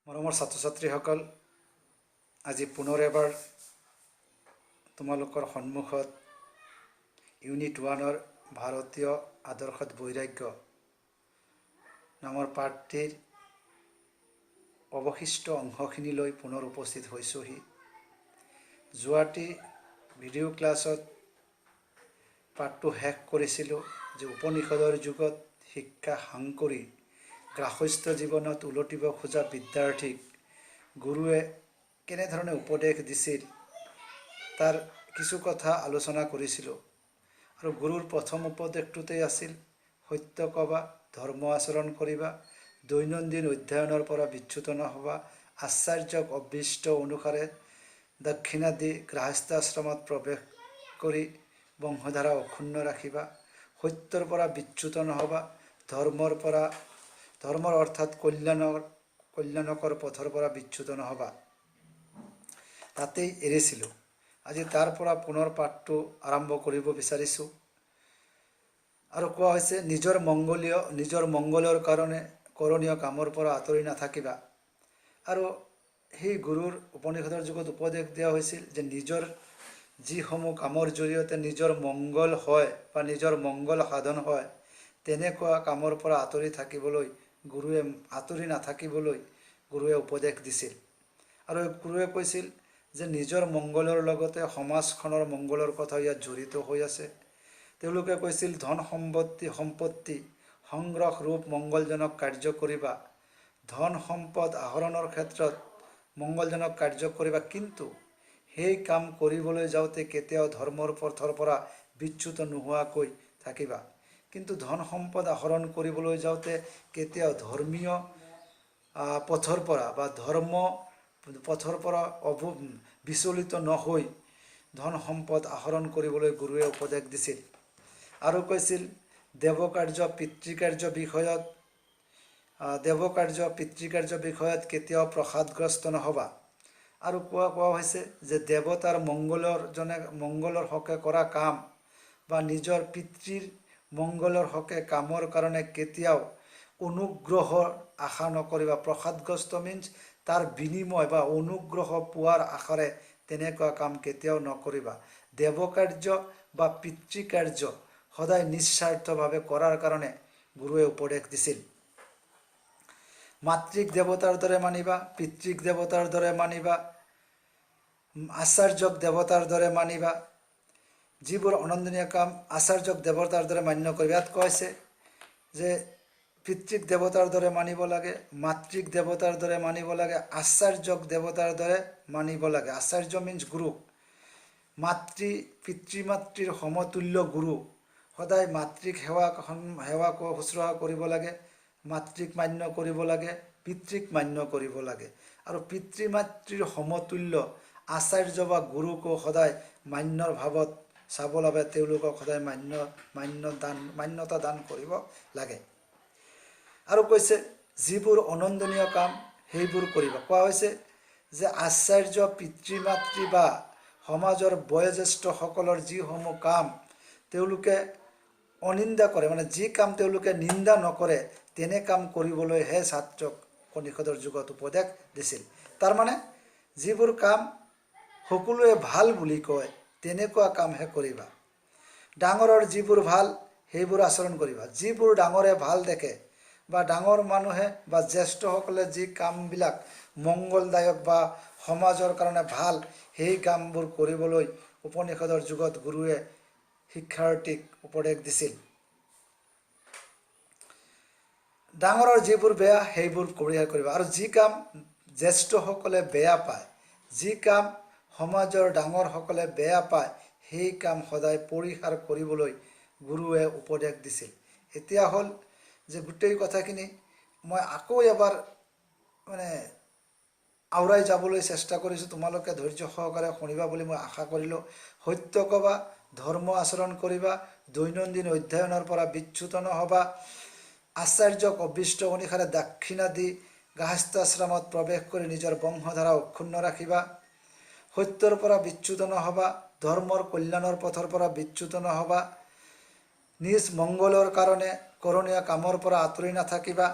মৰমৰ ছাত্ৰ ছাত্ৰীসকল, আজি পুনৰ এবাৰ তোমালোকৰ সন্মুখত ইউনিট 1ৰ ভাৰতীয় আদৰ্শত বৈৰাগ্য নামৰ পাঠটিৰ অৱশিষ্ট অংশখিনিলৈ পুনৰ উপস্থিত হৈছোহি। যোৱাটি ভিডিঅ' ক্লাছত পাঠটো শেষ কৰিছিলোঁ যে উপনিষদৰ যুগত শিক্ষা সাংকৰি গ্ৰাহস্থ জীৱনত উলটিব খোজা বিদ্যাৰ্থীক গুৰুৱে কেনেধৰণে উপদেশ দিছিল তাৰ কিছু কথা আলোচনা কৰিছিলোঁ। আৰু গুৰুৰ প্ৰথম উপদেশটোতেই আছিল সত্য কবা, ধৰ্ম আচৰণ কৰিবা, দৈনন্দিন অধ্যয়নৰ পৰা বিচ্যুত নহবা, আচাৰ্যক অভীষ্ট অনুসাৰে দক্ষিণা দি গৃহস্থাশ্ৰমত প্ৰৱেশ কৰি বংশধাৰা অক্ষুণ্ণ ৰাখিবা, সত্যৰ পৰা বিচ্যুত নহবা, ধৰ্মৰ অৰ্থাৎ কল্যাণকৰ পথৰ পৰা বিচ্যুত নহবা। তাতেই এৰিছিলোঁ। আজি তাৰ পৰা পুনৰ পাঠটো আৰম্ভ কৰিব বিচাৰিছোঁ। আৰু কোৱা হৈছে নিজৰ মংগলৰ কাৰণে কৰণীয় কামৰ পৰা আঁতৰি নাথাকিবা। আৰু সেই গুৰুৰ উপনিষদৰ যুগত উপদেশ দিয়া হৈছিল যে নিজৰ যিসমূহ কামৰ জৰিয়তে নিজৰ মংগল হয় বা নিজৰ মংগল সাধন হয় তেনেকুৱা কামৰ পৰা আঁতৰি নাথাকিবলৈ গুৰুৱে উপদেশ দিছিল। আৰু গুৰুৱে কৈছিল যে নিজৰ মংগলৰ লগতে সমাজখনৰ মংগলৰ কথা ইয়াত জড়িত হৈ আছে। তেওঁলোকে কৈছিল ধন সম্পত্তি সংগ্ৰহ ৰূপ মংগলজনক কাৰ্য কৰিবা, ধন সম্পদ আহৰণৰ ক্ষেত্ৰত মংগলজনক কাৰ্য কৰিবা, কিন্তু সেই কাম কৰিবলৈ যাওঁতে কেতিয়াও ধৰ্মৰ পথৰ পৰা বিচ্যুত নোহোৱাকৈ থাকিবা। কিন্তু ধন সম্পদ আহৰণ কৰিবলৈ যাওঁতে কেতিয়াও ধৰ্মীয় পথৰ পৰা বা ধৰ্ম পথৰ পৰা বিচলিত নহৈ ধন সম্পদ আহৰণ কৰিবলৈ গুৰুৱে উপদেশ দিছিল। আৰু কৈছিল দেৱকাৰ্য পিতৃকাৰ্য বিষয়ত কেতিয়াও প্ৰসাদগ্ৰস্ত নহবা। আৰু কোৱা হৈছে যে দেৱতাৰ মংগলৰ হকে কৰা কাম বা নিজৰ পিতৃৰ মংগলৰ হকে কামৰ কাৰণে কেতিয়াও অনুগ্ৰহৰ আশা নকৰিবা। প্ৰসাদগ্ৰস্ত মিন্স তাৰ বিনিময় বা অনুগ্ৰহ পোৱাৰ আশাৰে তেনেকুৱা কাম কেতিয়াও নকৰিবা। দেৱকাৰ্য বা পিতৃকাৰ্য সদায় নিস্বাৰ্থভাৱে কৰাৰ কাৰণে গুৰুৱে উপদেশ দিছিল। মাতৃক দেৱতাৰ দৰে মানিবা, পিতৃক দেৱতাৰ দৰে মানিবা, আচাৰ্যক দেৱতাৰ দৰে মানিবা। যিবোৰ অনন্দনীয় কাম আচাৰ্যক দেৱতাৰ দৰে মান্য কৰিবা। ইয়াত কৈছে যে পিতৃক দেৱতাৰ দৰে মানিব লাগে, মাতৃক দেৱতাৰ দৰে মানিব লাগে, আচাৰ্যক দেৱতাৰ দৰে মানিব লাগে। আচাৰ্য মিন্স গুৰু। পিতৃ মাতৃৰ সমতুল্য গুৰু। সদায় মাতৃক সেৱা শুশ্ৰূষা কৰিব লাগে, মাতৃক মান্য কৰিব লাগে, পিতৃক মান্য কৰিব লাগে। আৰু পিতৃ মাতৃৰ সমতুল্য আচাৰ্য বা গুৰুকো সদায় মান্যৰ ভাৱত চাব লাগে, তেওঁলোকক সদায় মান্যতা দান কৰিব লাগে। আৰু কৈছে যিবোৰ অনন্দনীয় কাম সেইবোৰ কৰিবা। কোৱা হৈছে যে আচাৰ্য পিতৃ মাতৃ বা সমাজৰ বয়োজ্যেষ্ঠসকলৰ যিসমূহ কাম তেওঁলোকে অনিন্দা কৰে, মানে যি কাম তেওঁলোকে নিন্দা নকৰে তেনে কাম কৰিবলৈহে ছাত্ৰক উপনিষদৰ যুগত উপদেশ দিছিল। তাৰমানে যিবোৰ কাম সকলোৱে ভাল বুলি কয় তেনেকুৱা কামহে কৰিবা। ডাঙৰৰ যিবোৰ ভাল সেইবোৰ আচৰণ কৰিবা। যিবোৰ ডাঙৰে ভাল দেখে বা ডাঙৰ মানুহে বা জ্যেষ্ঠসকলে যি কামবিলাক মংগলদায়ক বা সমাজৰ কাৰণে ভাল সেই কামবোৰ কৰিবলৈ উপনিষদৰ যুগত গুৰুৱে শিক্ষাৰ্থীক উপদেশ দিছিল। ডাঙৰৰ যিবোৰ বেয়া সেইবোৰ পৰিহাৰ কৰিবা। আৰু যি কাম জ্যেষ্ঠসকলে বেয়া পায়, যি কাম সমাজৰ ডাঙৰসকলে বেয়া পায় সেই কাম সদায় পৰিহাৰ কৰিবলৈ গুৰুৱে উপদেশ দিছিল। এতিয়া হ'ল যে গোটেই কথাখিনি মই আকৌ এবাৰ আওৰাই যাবলৈ চেষ্টা কৰিছোঁ। তোমালোকে ধৈৰ্য সহকাৰে শুনিবা বুলি মই আশা কৰিলোঁ। সত্য কবা, ধৰ্ম আচৰণ কৰিবা, দৈনন্দিন অধ্যয়নৰ পৰা বিচ্যুত নহবা, আচাৰ্যক অভীষ্ট অনুসাৰে দক্ষিণা দি গৃহস্থাশ্ৰমত প্ৰৱেশ কৰি নিজৰ বংশধাৰা অক্ষুণ্ণ ৰাখিবা, সত্যৰ পৰা বিচ্যুত নহবা, ধৰ্মৰ কল্যাণৰ পথৰ পৰা বিচ্যুত নহবা, নিজ মংগলৰ কাৰণে কৰণীয় কামৰ পৰা আঁতৰি নাথাকিবা,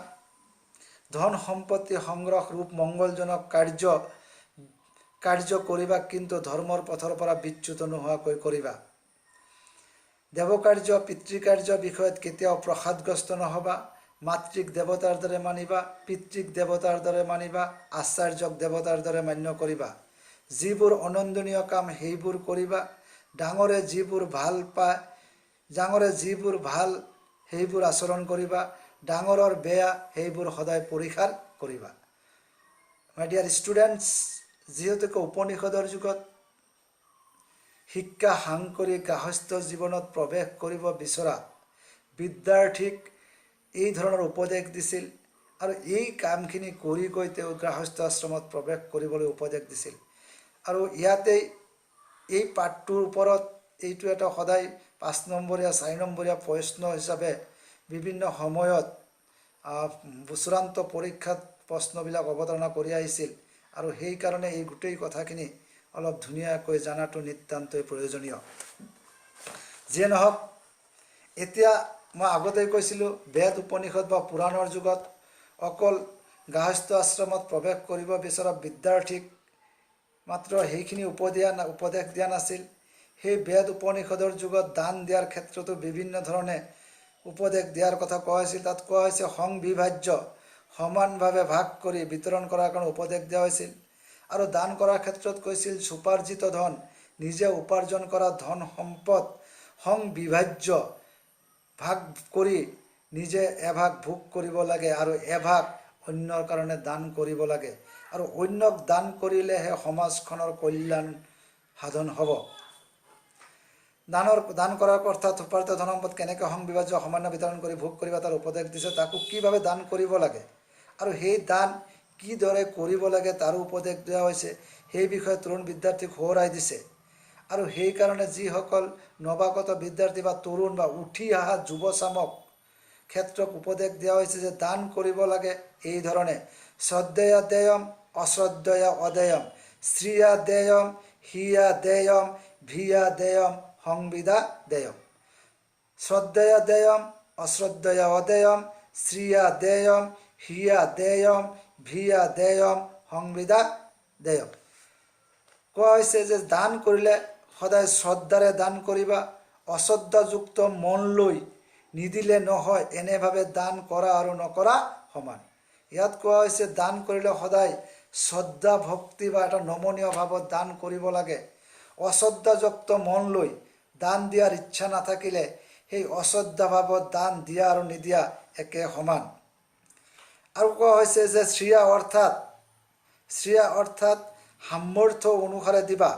ধন সম্পত্তি সংগ্ৰহ ৰূপ মংগলজনক কাৰ্য কৰিবা, কিন্তু ধৰ্মৰ পথৰ পৰা বিচ্যুত নোহোৱাকৈ কৰিবা। দেৱকাৰ্য পিতৃকাৰ্য বিষয়ত কেতিয়াও প্ৰসাদগ্ৰস্ত নহবা। মাতৃক দেৱতাৰ দৰে মানিবা, পিতৃক দেৱতাৰ দৰে মানিবা, আচাৰ্যক দেৱতাৰ দৰে মান্য কৰিবা। যিবোৰ অনন্দনীয় কাম সেইবোৰ কৰিবা। ডাঙৰে যিবোৰ ভাল সেইবোৰ আচৰণ কৰিবা। ডাঙৰৰ বেয়া সেইবোৰ সদায় পৰিহাৰ কৰিবা। মাই ডিয়াৰ ষ্টুডেণ্টছ, যিহেতুকে উপনিষদৰ যুগত শিক্ষা সাং কৰি গাৰ্হস্থ্য জীৱনত প্ৰৱেশ কৰিব বিচৰা বিদ্যাৰ্থীক এই ধৰণৰ উপদেশ দিছিল, আৰু এই কামখিনি কৰি গৈ তেওঁ গাৰ্হস্থ্য আশ্ৰমত প্ৰৱেশ কৰিবলৈ উপদেশ দিছিল। আৰু ইয়াতেই এই পাঠটোৰ ওপৰত এইটো এটা সদায় 5 নম্বৰীয়া 4 নম্বৰীয়া প্ৰশ্ন হিচাপে বিভিন্ন সময়ত চূড়ান্ত পৰীক্ষাত প্ৰশ্নবিলাক অৱতাৰণা কৰি আহিছিল, আৰু সেইকাৰণে এই গোটেই কথাখিনি অলপ ধুনীয়াকৈ জনাটো নিতান্তই প্ৰয়োজনীয়। যিয়ে নহওক, এতিয়া মই আগতেই কৈছিলোঁ, বেদ উপনিষদ বা পুৰাণৰ যুগত অকল গাৰ্হস্থ্য আশ্ৰমত প্ৰৱেশ কৰিব বিচৰা বিদ্যাৰ্থীক মাত্ৰ সেইখিনি উপদেশ দিয়া নাছিল। সেই বেদ উপনিষদৰ যুগত দান দিয়াৰ ক্ষেত্ৰতো বিভিন্ন ধৰণে উপদেশ দিয়াৰ কথা কোৱা হৈছিল। তাত কোৱা হৈছে সংবিভাজ্য, সমানভাৱে ভাগ কৰি বিতৰণ কৰাৰ কাৰণে উপদেশ দিয়া হৈছিল। আৰু দান কৰাৰ ক্ষেত্ৰত কৈছিল উপাৰ্জিত ধন, নিজে উপাৰ্জন কৰা ধন সম্পদ সংবিভাজ্য ভাগ কৰি নিজে এভাগ ভোগ কৰিব লাগে, আৰু এভাগ অন্যৰ কাৰণে দান কৰিব লাগে। আৰু অন্যক দান কৰিলেহে সমাজখনৰ কল্যাণ সাধন হ'ব। দান কৰাৰ অৰ্থাৎ উপাৰ্জিত ধন সম্পদ কেনেকৈ সংবিভাজ্য সমান্য বিতৰণ কৰি ভোগ কৰিবা তাৰ উপদেশ দিছে। তাকো কিভাৱে দান কৰিব লাগে আৰু সেই দান কিদৰে কৰিব লাগে তাৰো উপদেশ দিয়া হৈছে। সেই বিষয়ে তৰুণ বিদ্যাৰ্থীক সোঁৱৰাই দিছে। আৰু সেইকাৰণে যিসকল নৱাগত বিদ্যাৰ্থী বা তৰুণ বা উঠি অহা যুৱচামক ক্ষেত্ৰত উপদেশ দিয়া হৈছে যে দান কৰিব লাগে এই ধৰণে: শ্ৰদ্ধেয়া দেয়ম অশ্ৰদ্ধেয়া অদেয়ম, শ্ৰিয়া দেয়ম হিয়া দেয়ম ভিয়া দেয়ম সংবিদা দেয়ম। শ্ৰদ্ধেয়া দেয়ম অশ্ৰদ্ধেয়া অদেয়ম, শ্ৰিয়া দেয়ম হিয়া দেয়ম ভিয়া দেয়ম সংবিদা দেয়ম। কোৱা হৈছে যে দান কৰিলে সদায় শ্ৰদ্ধাৰে দান কৰিবা, অশ্ৰদ্ধাযুক্ত মন লৈ নিদিলে নহয়, এনেভাৱে দান কৰা আৰু নকৰা সমান। ইয়াত কোৱা হৈছে দান কৰিলে সদায় শ্ৰদ্ধা ভক্তি বা এটা নমনীয় ভাৱত দান কৰিব লাগে। অশ্ৰদ্ধাযুক্ত মন লৈ দান দিয়াৰ ইচ্ছা নাথাকিলে সেই অশ্ৰদ্ধা ভাৱত দান দিয়া আৰু নিদিয়া একে সমান। আৰু কোৱা হৈছে যে শ্ৰিয়া অৰ্থাৎ সামৰ্থ্য অনুসাৰে দিবা।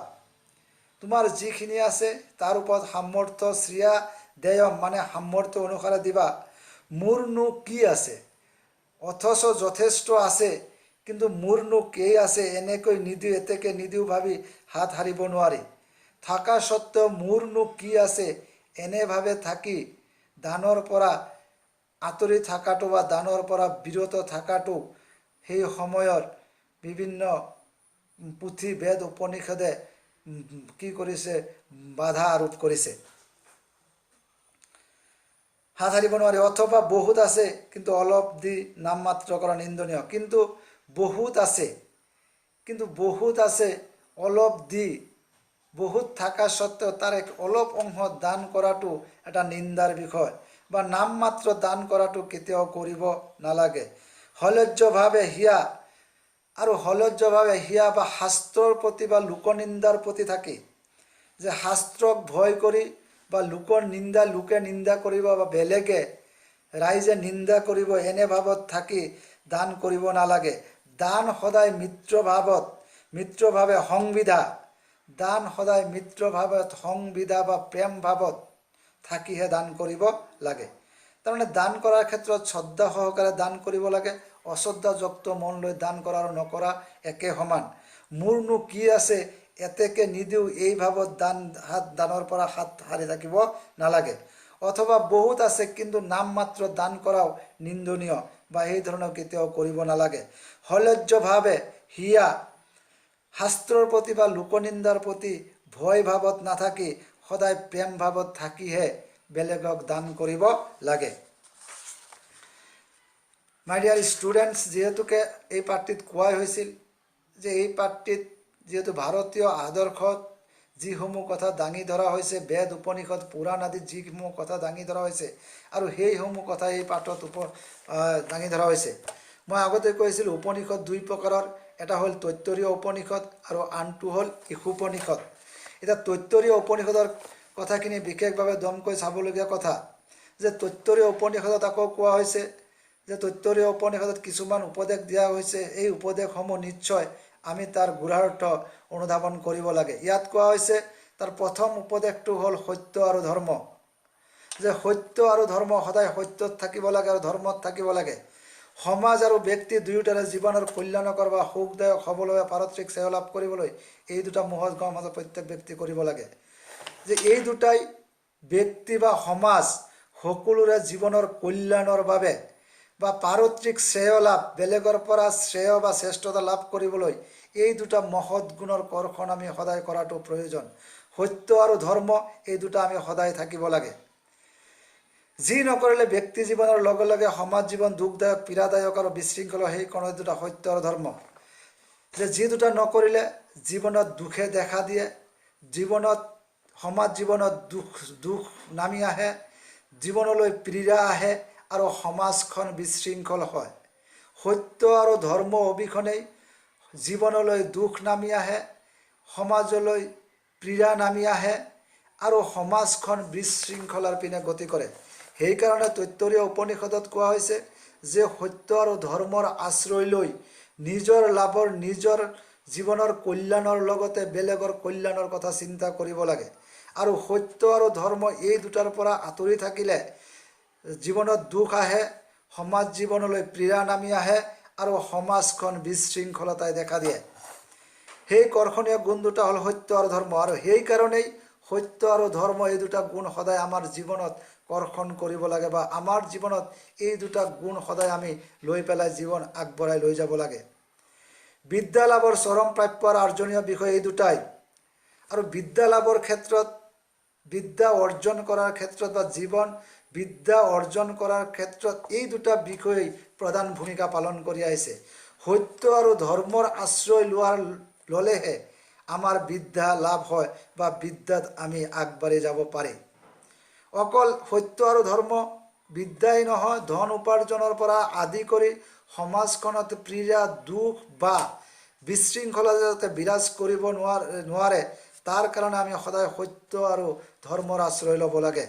তোমাৰ যিখিনি আছে তাৰ ওপৰত সামৰ্থ্য, শ্ৰিয়া দেয়ম মানে সামৰ্থ্য অনুসাৰে দিবা। মোৰনো কি আছে, অথচ যথেষ্ট আছে, কিন্তু মোৰনো কেই আছে এনেকৈ নিদিওঁ এতেকে নিদিওঁ ভাবি হাত সাৰিব নোৱাৰি। থকা সত্ত্বেও মোৰনো কি আছে এনেভাৱে থাকি দানৰ পৰা আঁতৰি থকাটো বা দানৰ পৰা বিৰত থকাটো সেই সময়ৰ বিভিন্ন পুথি বেদ উপনিষদে কি কৰিছে, বাধা আৰোপ কৰিছে। হাত সাৰিব নোৱাৰি। অথবা বহুত আছে কিন্তু অলপ দি নামমাত্ৰ কৰা নিন্দনীয়। কিন্তু বহুত আছে অলপ দি, বহুত থকা সত্ত্বেও তাৰ এক অলপ অংশ দান কৰাটো এটা নিন্দাৰ বিষয়, বা নামমাত্ৰ দান কৰাটো কেতিয়াও কৰিব নালাগে। হলজ্জভাৱে হিয়া বা শাস্ত্ৰৰ প্ৰতি বা লোকনিন্দাৰ প্ৰতি থাকি, যে শাস্ত্ৰক ভয় কৰি বা লোকে নিন্দা কৰিব বা বেলেগে ৰাইজে নিন্দা কৰিব এনে ভাৱত থাকি দান কৰিব নালাগে। দান সদায় মিত্ৰভাৱে সংবিধা বা প্ৰেম ভাৱত থাকিহে দান কৰিব লাগে। তাৰমানে দান কৰাৰ ক্ষেত্ৰত শ্ৰদ্ধা সহকাৰে দান কৰিব লাগে। অশ্ৰদ্ধাযুক্ত মন লৈ দান কৰা আৰু নকৰা একে সমান। মোৰনো কি আছে এতেকে নিদিওঁ এই ভাৱত দানৰ পৰা হাত সাৰি থাকিব নালাগে। অথবা বহুত আছে কিন্তু নামমাত্ৰ দান কৰাও নিন্দনীয় বা এই ধৰণৰ কেতিয়াও কৰিব নালাগে। হলজ্জভাৱে হিয়া, শাস্ত্ৰৰ প্ৰতি বা লোকনিন্দাৰ প্ৰতি ভয় ভাৱত নাথাকি সদায় প্ৰেম ভাৱত থাকিহে বেলেগক দান কৰিব লাগে। মাই ডিয়াৰ ষ্টুডেণ্টছ, যিহেতুকে এই পাঠটিত কোৱাই হৈছিল যে এই পাঠটিত যেহেতু ভারতীয় আদর্শত যিসমূহ কথা দাঙি ধরা হয়েছে, বেদ উপনিষদ পুরাণ আদি যিসমূহ কথা দাঙি ধরা হয়েছে আর সেইসমূহ কথা এই পাঠত দাঙি ধরা হয়েছে। মই আগতে কৈছিলোঁ উপনিষদ দুই প্ৰকাৰৰ, এটা হ'ল তৈত্তৰীয় উপনিষদ আৰু আনটো হ'ল ঈশোপনিষদ। এতিয়া তৈত্তৰীয় উপনিষদৰ কথাখিনি বিশেষভাৱে দমকৈ চাবলগীয়া কথা যে তৈত্তৰীয় উপনিষদত আকৌ কোৱা হৈছে যে তৈত্তৰীয় উপনিষদত কিছুমান উপদেশ দিয়া হৈছে, এই উপদেশসমূহ নিশ্চয় আমি তাৰ গূঢ়াৰ্থ অনুধাৱন কৰিব লাগে। ইয়াত কোৱা হৈছে তাৰ প্ৰথম উপদেশটো হ'ল সত্য আৰু ধৰ্ম, যে সত্য আৰু ধৰ্ম সদায় সত্যত থাকিব লাগে আৰু ধৰ্মত থাকিব লাগে। সমাজ আৰু ব্যক্তি দুয়োটাৰে জীৱনৰ কল্যাণকৰ বা সুখদায়ক হ'বলৈ পাৰিত্ৰিক শ্ৰেয় লাভ কৰিবলৈ এই দুটা মহৎ কাম মাজত প্ৰত্যেক ব্যক্তি কৰিব লাগে। যে এই দুটাই ব্যক্তি বা সমাজ সকলোৰে জীৱনৰ কল্যাণৰ বাবে বা পাৰিত্ৰিক শ্ৰেয় লাভ, বেলেগৰ পৰা শ্ৰেয় বা শ্ৰেষ্ঠতা লাভ কৰিবলৈ এই দুটা মহৎ গুণৰ কৰ্ষণ আমি সদায় কৰাটো প্ৰয়োজন। সত্য আৰু ধৰ্ম এই দুটা আমি সদায় থাকিব লাগে। যি নকৰিলে ব্যক্তি জীৱনৰ লগে লগে সমাজ জীৱন দুখদায়ক, পীড়াদায়ক আৰু বিশৃংখল, সেই কাৰণে দুটা সত্য আৰু ধৰ্ম। যে যি দুটা নকৰিলে জীৱনত দুখে দেখা দিয়ে, জীৱনত সমাজ জীৱনত দুখ নামি আহে, জীৱনলৈ পীড়া আহে আৰু সমাজখন বিশৃংখল হয়। সত্য আৰু ধৰ্ম অবিহনেই জীৱনলৈ দুখ নামি আহে, সমাজলৈ পীড়া নামি আহে আৰু সমাজখন বিশৃংখলাৰ পিনে গতি কৰে। সেইকাৰণে তৈত্তৰীয় উপনিষদত কোৱা হৈছে যে সত্য আৰু ধৰ্মৰ আশ্ৰয় লৈ নিজৰ লাভৰ, নিজৰ জীৱনৰ কল্যাণৰ লগতে বেলেগৰ কল্যাণৰ কথা চিন্তা কৰিব লাগে। আৰু সত্য আৰু ধৰ্ম এই দুটাৰ পৰা আঁতৰি থাকিলে জীৱনত দুখ আহে, সমাজ জীৱনলৈ পীড়া নামি আহে আৰু সমাজখন বিশৃংখলতাই দেখা দিয়ে। সেই কৰ্ষণীয় গুণ দুটা হ'ল সত্য আৰু ধৰ্ম, আৰু সেইকাৰণেই সত্য আৰু ধৰ্ম এই দুটা গুণ সদায় আমাৰ জীৱনত কৰ্ষণ কৰিব লাগে, বা আমাৰ জীৱনত এই দুটা গুণ সদায় আমি লৈ পেলাই জীৱন আগবঢ়াই লৈ যাব লাগে। বিদ্যা লাভৰ চৰম প্ৰাপ্য আৰু আৰ্জনীয় বিষয় এই দুটাই। আৰু বিদ্যা লাভৰ ক্ষেত্ৰত, বিদ্যা অৰ্জন কৰাৰ ক্ষেত্ৰত বা জীৱন বিদ্যা অৰ্জন কৰাৰ ক্ষেত্ৰত এই দুটা বিষয়েই প্ৰধান ভূমিকা পালন কৰি আহিছে। সত্য আৰু ধৰ্মৰ আশ্ৰয় ল'লেহে আমাৰ বিদ্যা লাভ হয় বা বিদ্যাত আমি আগবাঢ়ি যাব পাৰি। অকল সত্য আৰু ধৰ্ম বিদ্যাই নহয়, ধন উপাৰ্জনৰ পৰা আদি কৰি সমাজখনত পীড়া, দুখ বা বিশৃংখলা যাতে বিৰাজ কৰিব নোৱাৰে তাৰ কাৰণে আমি সদায় সত্য আৰু ধৰ্মৰ আশ্ৰয় ল'ব লাগে।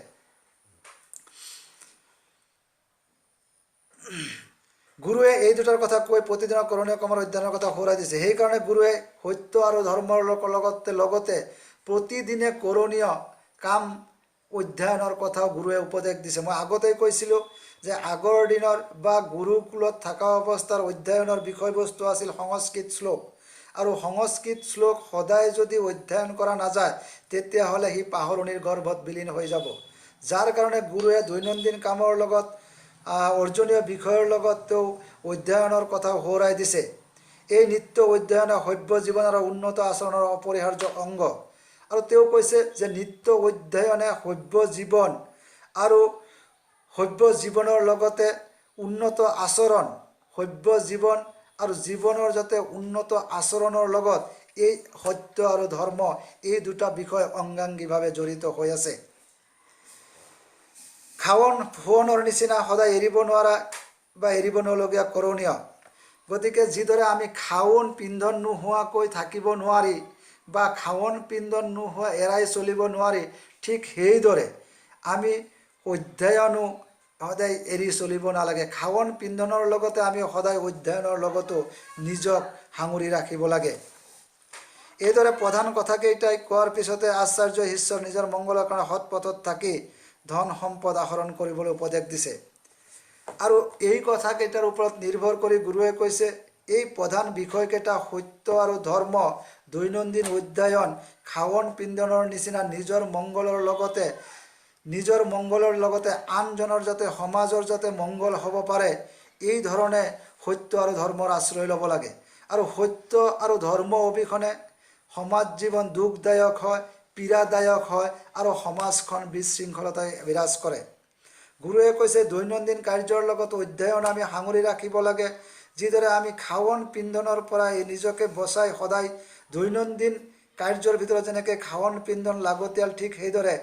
গুৰুৱে এই দুটাৰ কথা কৈ প্ৰতিদিনৰ কৰণীয় কৰ্মৰ অধ্যয়নৰ কথা সোঁৱৰাই দিছে। সেইকাৰণে গুৰুৱে সত্য আৰু ধৰ্মৰ লগতে প্ৰতিদিনে কৰণীয় কাম অধ্যয়নৰ কথাও গুৰুৱে উপদেশ দিছে। মই আগতেই কৈছিলোঁ যে আগৰ দিনৰ বা গুৰুকুলত থকা অৱস্থাৰ অধ্যয়নৰ বিষয়বস্তু আছিল সংস্কৃত শ্লোক, আৰু সংস্কৃত শ্লোক সদায় যদি অধ্যয়ন কৰা নাযায় তেতিয়াহ'লে সি পাহৰণিৰ গৰ্ভত বিলীন হৈ যাব। যাৰ কাৰণে গুৰুৱে দৈনন্দিন কামৰ লগত অৰ্জনীয় বিষয়ৰ লগত তেওঁ অধ্যয়নৰ কথা সোঁৱৰাই দিছে। এই নিত্য অধ্যয়নে সভ্য জীৱন আৰু উন্নত আচৰণৰ অপৰিহাৰ্য অংগ। আৰু তেওঁ কৈছে যে নিত্য অধ্যয়নে সভ্য জীৱন আৰু সভ্য জীৱনৰ লগতে উন্নত আচৰণ, সভ্য জীৱন আৰু জীৱনৰ যাতে উন্নত আচৰণৰ লগত এই সত্য আৰু ধৰ্ম এই দুটা বিষয় অংগাংগীভাৱে জড়িত হৈ আছে। খাৱন ফুৱনৰ নিচিনা সদায় এৰিব নোৱাৰা বা এৰিব নলগীয়া কৰণীয়। গতিকে যিদৰে আমি খাৱন পিন্ধন নোহোৱাকৈ থাকিব নোৱাৰি বা খাৱন পিন্ধন নোহোৱা এৰাই চলিব নোৱাৰি, ঠিক সেইদৰে আমি অধ্যয়নো সদায় এৰি চলিব নালাগে। খাৱন পিন্ধনৰ লগতে আমি সদায় অধ্যয়নৰ লগতো নিজক সাঙুৰি ৰাখিব লাগে। এইদৰে প্ৰধান কথাকেইটাই কোৱাৰ পিছতে আচাৰ্য ঈশ্বৰ নিজৰ মংগলৰ কাৰণে সৎ পথত থাকি ধন সম্পদ আহৰণ কৰিবলৈ উপদেশ দিছে। আৰু এই কথাকেইটাৰ ওপৰত নিৰ্ভৰ কৰি গুৰুৱে কৈছে এই প্ৰধান বিষয়কেইটা সত্য আৰু ধৰ্ম, দৈনন্দিন অধ্যয়ন, খাৱন পিন্ধনৰ নিচিনা নিজৰ মংগলৰ লগতে আনজনৰ যাতে সমাজৰ যাতে মংগল হ'ব পাৰে এই ধৰণে সত্য আৰু ধৰ্মৰ আশ্ৰয় ল'ব লাগে। আৰু সত্য আৰু ধৰ্ম অবিহনে সমাজ জীৱন দুখদায়ক হয়, পীড়াদায়ক হয় আৰু সমাজখন বিশৃংখলতাই বিৰাজ কৰে। গুৰুৱে কৈছে দৈনন্দিন কাৰ্যৰ লগত অধ্যয়ন আমি সাঙুৰি ৰাখিব লাগে। যিদৰে আমি খাৱন পিন্ধনৰ পৰা নিজকে বচাই সদায় দৈনন্দিন কাৰ্যৰ ভিতৰত যেনেকৈ খাৱন পিন্ধন লাগতিয়াল, ঠিক সেইদৰে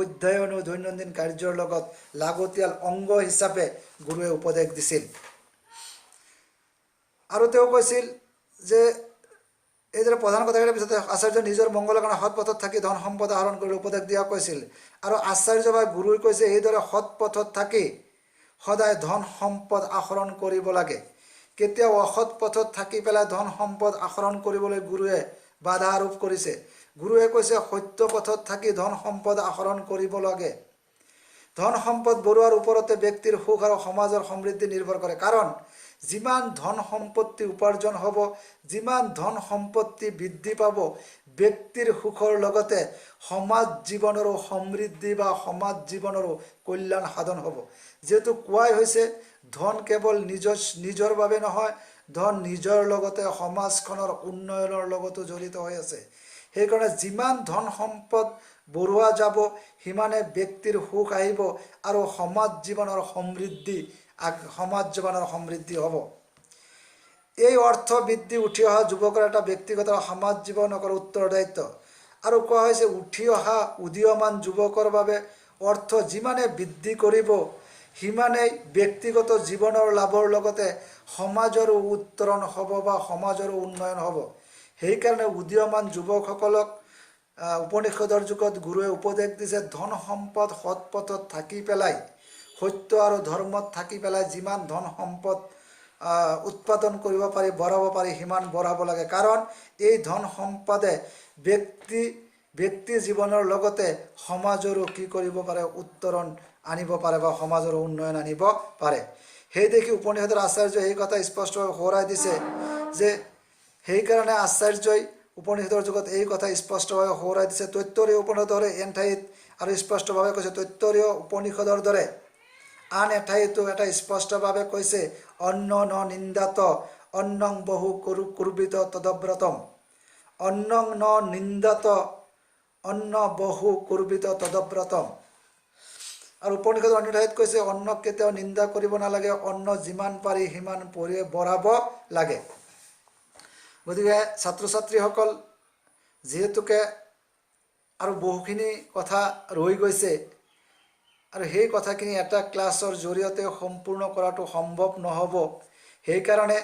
অধ্যয়নো দৈনন্দিন কাৰ্যৰ লগত লাগতিয়াল অংগ হিচাপে গুৰুৱে উপদেশ দিছিল। আৰু তেওঁ কৈছিল যে এইদৰে প্ৰধান কথাকেইটাৰ পিছতে আচাৰ্য নিজৰ মংগলৰ কাৰণে সৎ পথত থাকি ধন সম্পদ আহৰণ কৰি উপদেশ দিয়া কৈছিল। আৰু আচাৰ্য বা গুৰুৱে কৈছে এইদৰে সৎ পথত থাকি সদায় ধন সম্পদ আহৰণ কৰিব লাগে। কেতিয়াও অসৎ পথত থাকি পেলাই ধন সম্পদ আহৰণ কৰিবলৈ গুৰুৱে বাধা আৰোপ কৰিছে। গুৰুৱে কৈছে সত্য পথত থাকি ধন সম্পদ আহৰণ কৰিব লাগে। ধন সম্পদ বঢ়োৱাৰ ওপৰতে ব্যক্তিৰ সুখ আৰু সমাজৰ সমৃদ্ধি নিৰ্ভৰ কৰে। কাৰণ যিমান ধন সম্পত্তি উপাৰ্জন হ'ব, যিমান ধন সম্পত্তি বৃদ্ধি পাব, ব্যক্তিৰ সুখৰ লগতে সমাজ জীৱনৰো সমৃদ্ধি বা সমাজ জীৱনৰো কল্যাণ সাধন হ'ব। যিহেতু কোৱাই হৈছে ধন কেৱল নিজৰ বাবে নহয়, ধন নিজৰ লগতে সমাজখনৰ উন্নয়নৰ লগতো জড়িত হৈ আছে। সেইকাৰণে যিমান ধন সম্পদ বঢ়োৱা যাব সিমানে ব্যক্তিৰ সুখ আহিব আৰু সমাজ জীৱনৰ সমৃদ্ধি হ'ব। এই অৰ্থ বৃদ্ধি উঠি অহা যুৱকৰ এটা ব্যক্তিগত সমাজ জীৱনৰ উত্তৰদায়িত্ব। আৰু কোৱা হৈছে উঠি অহা উদীয়মান যুৱকৰ বাবে অৰ্থ যিমানে বৃদ্ধি কৰিব সিমানেই ব্যক্তিগত জীৱনৰ লাভৰ লগতে সমাজৰো উত্তৰণ হ'ব বা সমাজৰো উন্নয়ন হ'ব। সেইকাৰণে উদীয়মান যুৱকসকলক উপনিষদৰ যুগত গুৰুৱে উপদেশ দিছে ধন সম্পদ সৎ পথত থাকি পেলাই, সত্য আৰু ধৰ্মত থাকি পেলাই যিমান ধন সম্পদ উৎপাদন কৰিব পাৰি, বঢ়াব পাৰি সিমান বঢ়াব লাগে। কাৰণ এই ধন সম্পদে ব্যক্তি জীৱনৰ লগতে সমাজৰো কি কৰিব পাৰে, উত্তৰণ আনিব পাৰে বা সমাজৰ উন্নয়ন আনিব পাৰে। সেই দেখি উপনিষদৰ আচাৰ্যই এই কথা স্পষ্টভাৱে সোঁৱৰাই দিছে যে সেইকাৰণে আচাৰ্যই উপনিষদৰ যুগত এই কথা স্পষ্টভাৱে সোঁৱৰাই দিছে। তৈত্তৰীয় উপনিষদৰ এন ঠাইত আৰু স্পষ্টভাৱে কৈছে, তৈত্তৰীয় উপনিষদৰ দৰে আন এঠাইতো এটা স্পষ্টভাৱে কৈছে অন্ন ন নিন্দাত অন্নং বহু কুৰ্বিত তদব্ৰতম। অন্নং ন নিন্দাত অন্ন বহু কুৰ্বিত তদব্ৰতম। আৰু উপনিষদৰ অন্য ঠাইত কৈছে অন্নক কেতিয়াও নিন্দা কৰিব নালাগে, অন্ন যিমান পাৰি সিমান বঢ়াব লাগে। গতিকে ছাত্ৰ ছাত্ৰীসকল, যিহেতুকে আৰু বহুখিনি কথা ৰৈ গৈছে আৰু সেই কথাখিনি এটা ক্লাছৰ জৰিয়তে সম্পূৰ্ণ কৰাটো সম্ভৱ নহ'ব। সেইকাৰণে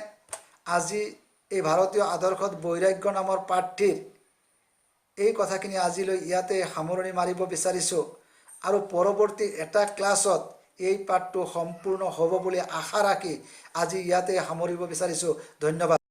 আজি এই ভাৰতীয় আদৰ্শত বৈৰাগ্য নামৰ পাঠটিৰ এই কথাখিনি আজিলৈ ইয়াতে সামৰণি মাৰিব বিচাৰিছোঁ। আৰু পৰৱৰ্তী এটা ক্লাছত এই পাঠটো সম্পূৰ্ণ হ'ব বুলি আশা ৰাখি আজি ইয়াতে সামৰিব বিচাৰিছোঁ। ধন্যবাদ।